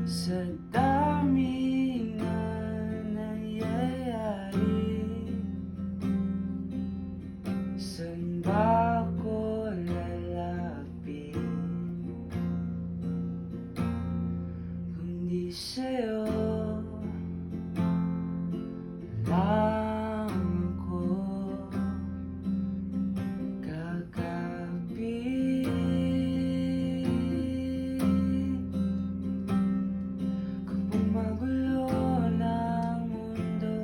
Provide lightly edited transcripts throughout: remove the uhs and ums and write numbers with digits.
Sa dami na nangyayari, saan ba ako lalapit kundi sa'yo lang ako kakapit. Kapag magulo ng mundo,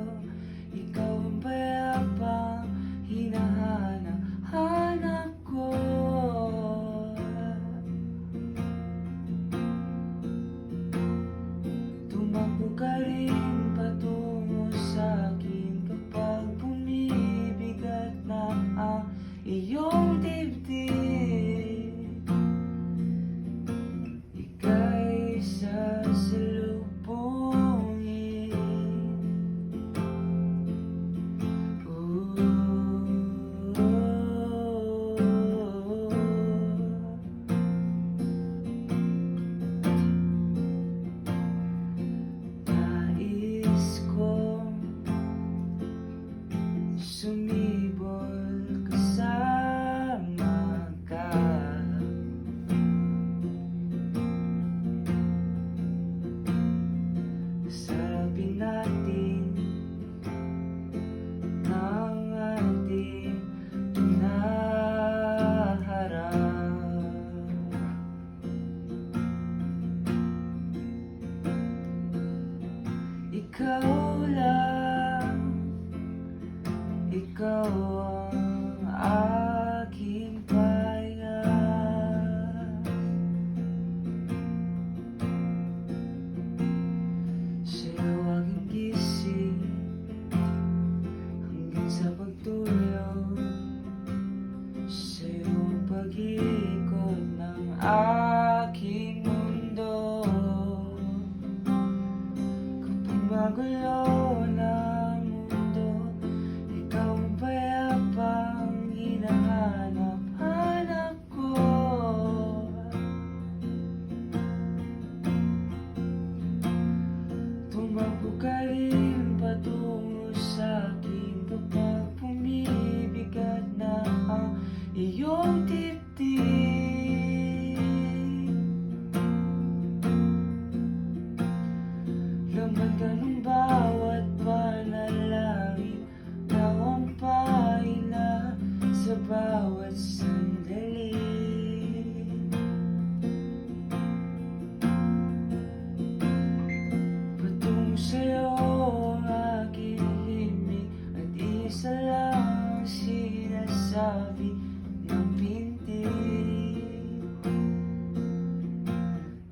ikaw ang payapang hinahanap ko. Tumakbo ka rin patungo sa'kin kapag bumibigat na ang iyong dibdib. Ika'y sasalubungin. Nais kong sumibol kasama ka. Sarapin natin ng ating naharap. Ikaw lang, ikaw ang aking pahinga. Sa'yo aking gising hanggang sa pagtulog. Sa'yo ang pag-ikot ng aking mundo. Kapag magulo ng mundo, ikaw ang payapang hinahanap ko. Tumakbo ka rin patungo sa'kin kapag bumibigat na ang iyong dibdib. Laman ka ng bawat panalangin, nawang paina sa bawat sandali. Patungo sa'yo ang aking himig at isa lang ang sinasabi ng pintig.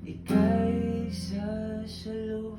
Ika'y sasalubungin.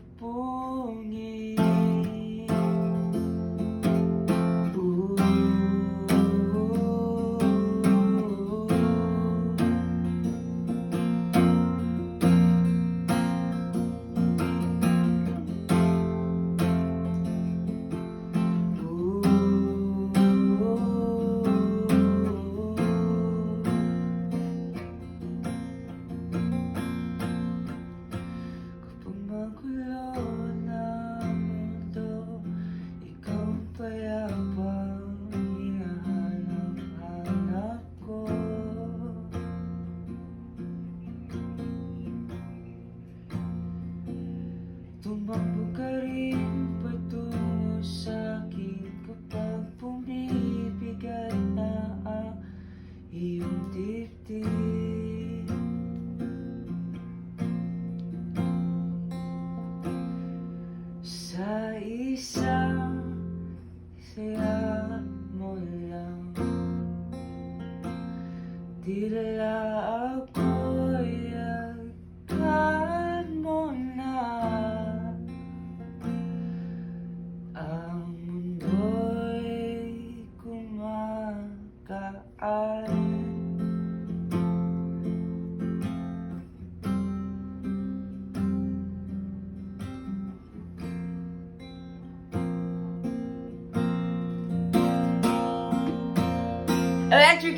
Kapag magulo ng mundo, ikaw ang payapang hinahanap ko. Tumakbo ka rin patungo sa'kin kapag bumibigat na ang iyong dibdib. Sa isang saya mo lang, tila ako'y agad mo na. Ang mundo'y kumakaan. Electric